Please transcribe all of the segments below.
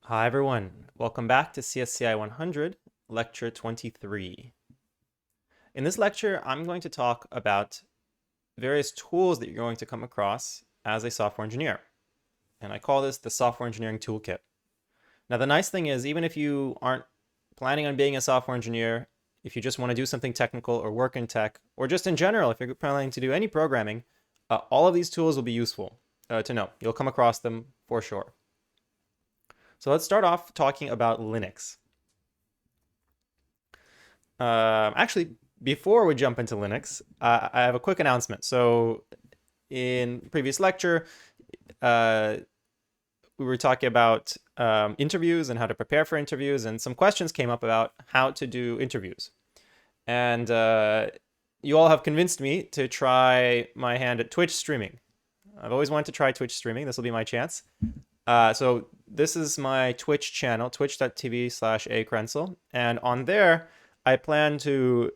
Hi everyone, welcome back to CSCI100, lecture 23. In this lecture, I'm going to talk about various tools that you're going to come across as a software engineer. And I call this the software engineering toolkit. Now, the nice thing is, even if you aren't planning on being a software engineer, if you just want to do something technical or work in tech, or just in general, if you're planning to do any programming, all of these tools will be useful to know. You'll come across them for sure. So let's start off talking about Linux. Actually, before we jump into Linux, I have a quick announcement. So in previous lecture, we were talking about interviews and how to prepare for interviews, and some questions came up about how to do interviews. And you all have convinced me to try my hand at Twitch streaming. I've always wanted to try Twitch streaming. This will be my chance. So this is my Twitch channel, twitch.tv/akrenzel. And on there, I plan to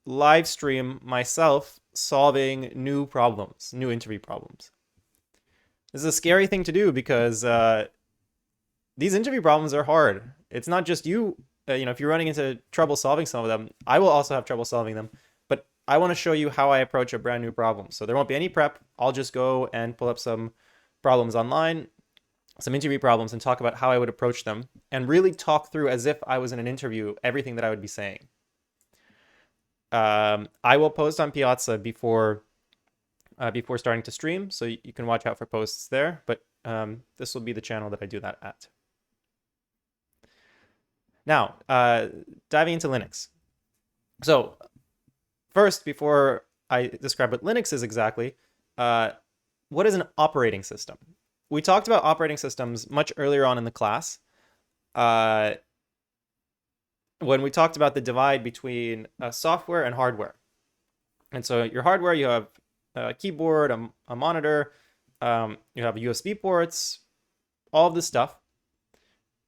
live stream myself solving new problems, new interview problems. This is a scary thing to do because these interview problems are hard. It's not just you, if you're running into trouble solving some of them, I will also have trouble solving them. But I want to show you how I approach a brand new problem. So there won't be any prep. I'll just go and pull up some problems online, some interview problems, and talk about how I would approach them and really talk through as if I was in an interview everything that I would be saying. I will post on Piazza before starting to stream, so you can watch out for posts there, but this will be the channel that I do that at. Now, diving into Linux. So first, before I describe what Linux is exactly, what is an operating system? We talked about operating systems much earlier on in the class when we talked about the divide between software and hardware. And so your hardware, you have a keyboard, a monitor, you have USB ports, all of this stuff.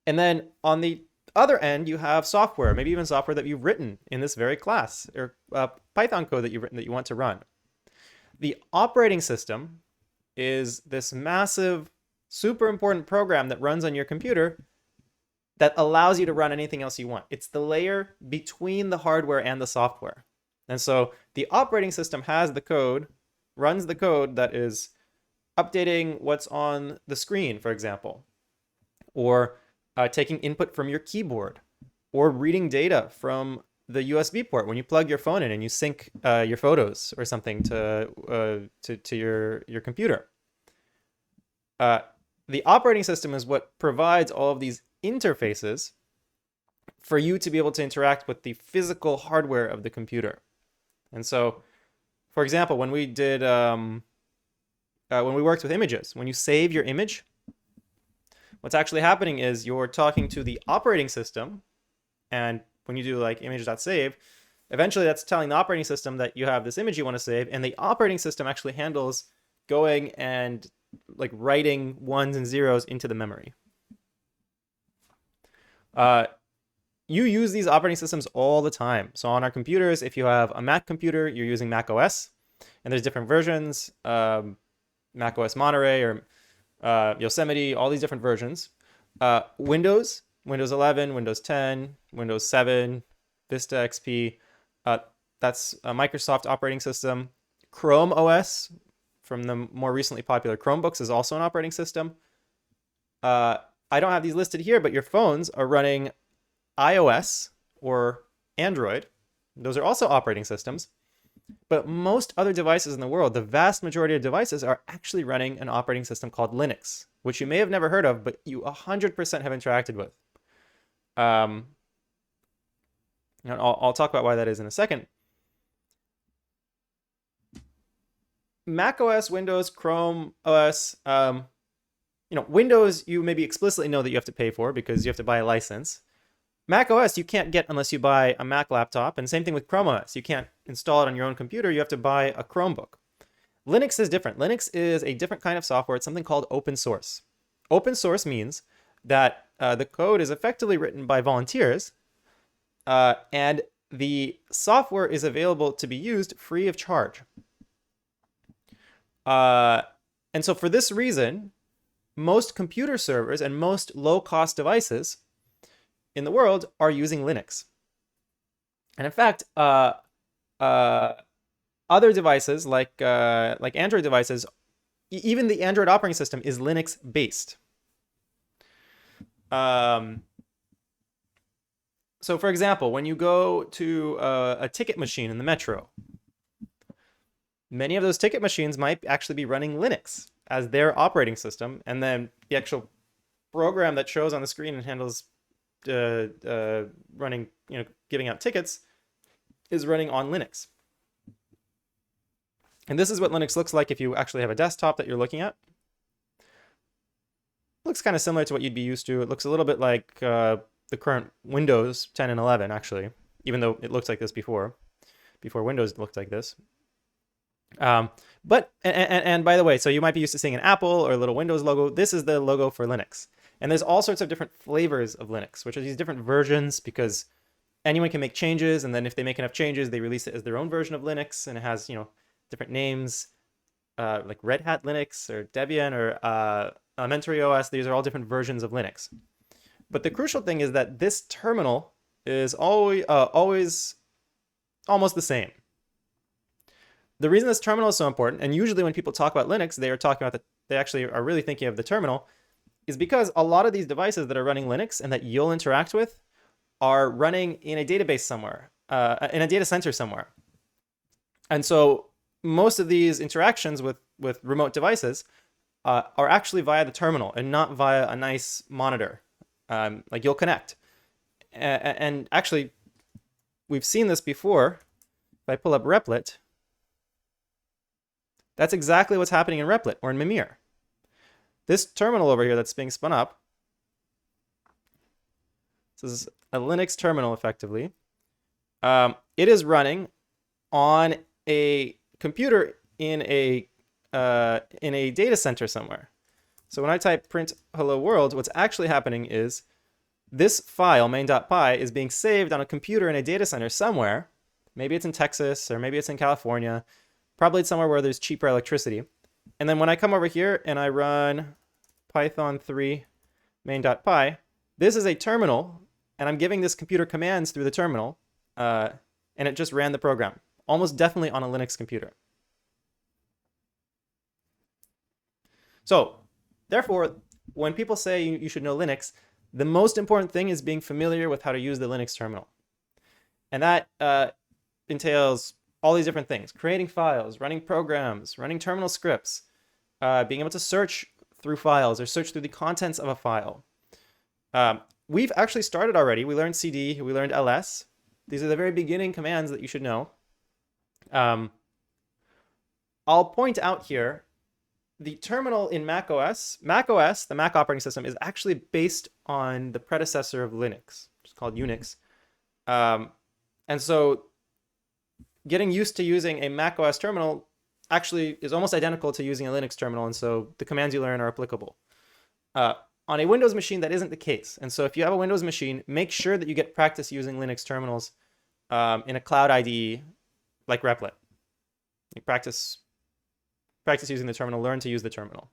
And then on the other end, you have software, maybe even software that you've written in this very class, or Python code that you've written that you want to run. The operating system is this massive, super important program that runs on your computer that allows you to run anything else you want. It's the layer between the hardware and the software. And so the operating system has the code, runs the code that is updating what's on the screen, for example, or taking input from your keyboard, or reading data from the USB port when you plug your phone in and you sync your photos or something to your computer. The operating system is what provides all of these interfaces for you to be able to interact with the physical hardware of the computer. And so, for example, when we did when we worked with images, when you save your image, what's actually happening is you're talking to the operating system, and when you do like image.save, eventually that's telling the operating system that you have this image you want to save, and the operating system actually handles going and like writing ones and zeros into the memory. You use these operating systems all the time. So on our computers, if you have a Mac computer, you're using Mac OS, and there's different versions, Mac OS Monterey or Yosemite, all these different versions. Windows 11, Windows 10, Windows 7, Vista XP, that's a Microsoft operating system. Chrome OS from the more recently popular Chromebooks is also an operating system. I don't have these listed here, but your phones are running iOS or Android. Those are also operating systems. But most other devices in the world, the vast majority of devices, are actually running an operating system called Linux, which you may have never heard of, but you 100% have interacted with. And I'll talk about why that is in a second. Mac OS, Windows, Chrome OS, Windows, you maybe explicitly know that you have to pay for because you have to buy a license. Mac OS, you can't get unless you buy a Mac laptop, and same thing with Chrome OS. You can't install it on your own computer. You have to buy a Chromebook. Linux is different. Linux is a different kind of software. It's something called open source. Open source means that the code is effectively written by volunteers, and the software is available to be used free of charge. And so for this reason, most computer servers and most low-cost devices in the world are using Linux. And in fact, other devices like Android devices, even the Android operating system is Linux based. So for example, when you go to a ticket machine in the metro, many of those ticket machines might actually be running Linux as their operating system, and then the actual program that shows on the screen and handles running, giving out tickets is running on Linux. And this is what Linux looks like if you actually have a desktop that you're looking at. It looks kind of similar to what you'd be used to. It looks a little bit like the current Windows 10 and 11, actually, even though it looks like this before Windows looked like this. But by the way, so you might be used to seeing an Apple or a little Windows logo. This is the logo for Linux. And there's all sorts of different flavors of Linux, which are these different versions, because anyone can make changes, and then if they make enough changes, they release it as their own version of Linux, and it has, different names, like Red Hat Linux or Debian or Elementary OS. These are all different versions of Linux. But the crucial thing is that this terminal is always almost the same. The reason this terminal is so important, and usually when people talk about Linux, they are talking about they actually are really thinking of the terminal, is because a lot of these devices that are running Linux and that you'll interact with are running in a database somewhere, in a data center somewhere. And so most of these interactions with remote devices are actually via the terminal and not via a nice monitor. Like you'll connect. And actually, we've seen this before. If I pull up Replit, that's exactly what's happening in Replit or in Mimir. This terminal over here that's being spun up, this is a Linux terminal effectively. It is running on a computer in a data center somewhere. So when I type print hello world, what's actually happening is this file main.py is being saved on a computer in a data center somewhere. Maybe it's in Texas or maybe it's in California. Probably it's somewhere where there's cheaper electricity. And then when I come over here and I run Python 3 main.py, this is a terminal, and I'm giving this computer commands through the terminal, and it just ran the program, almost definitely on a Linux computer. So, therefore, when people say you should know Linux, the most important thing is being familiar with how to use the Linux terminal. And that entails all these different things: creating files, running programs, running terminal scripts, being able to search through files or search through the contents of a file. We've actually started already. We learned cd, we learned ls. These are the very beginning commands that you should know. I'll point out here, the terminal in macOS, the Mac operating system, is actually based on the predecessor of Linux, which is called Unix. And so getting used to using a macOS terminal actually is almost identical to using a Linux terminal, and so the commands you learn are applicable. On a Windows machine, that isn't the case. And so if you have a Windows machine, make sure that you get practice using Linux terminals in a cloud IDE like Replit. You practice using the terminal, learn to use the terminal.